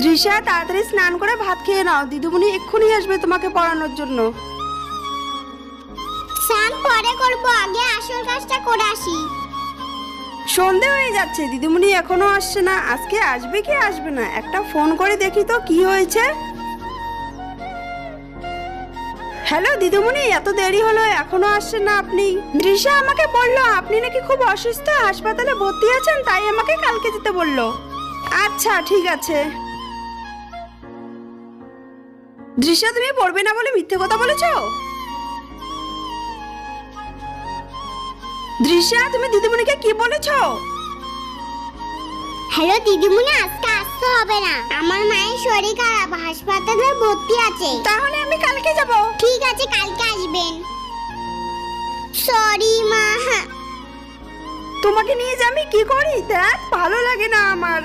দৃশ্যা তাড়াতাড়ি স্নান করে ভাত খেয়ে নাও, দিদিমণি এক্ষুনি আসবে তোমাকে পড়ানোর জন্য। স্নান পরে করব, আগে আসল কাজটা করে আসি। সন্ধে হয়ে যাচ্ছে, দিদিমণি এখনো আসছে না। আজকে আসবে কি আসবে না, একটা ফোন করে দেখি তো কি হয়েছে। হ্যালো দিদিমণি, এত দেরি হলো, এখনো আসছেন না আপনি? দৃশ্যা আমাকে বললো আপনি নাকি খুব অসুস্থ, হাসপাতালে ভর্তি আছেন, তাই আমাকে কালকে যেতে বললো। আচ্ছা ঠিক আছে। দৃশ্যা তুমি পড়বে না বলে মিথ্যে কথা বলেছো? দৃশ্যা তুমি দিদিমণিকে কি বলেছো? হ্যালো দিদিমণি, আজকে আসতে হবে না, আমার মায়ের শরীর খারাপ, হাসপাতালে ভর্তি আছে। তাহলে আমি কালকে যাব। ঠিক আছে, কালকে আসবেন। সরি মা। তোমাকে নিয়ে যে আমি কি করি, দেখ ভালো লাগে না আমার।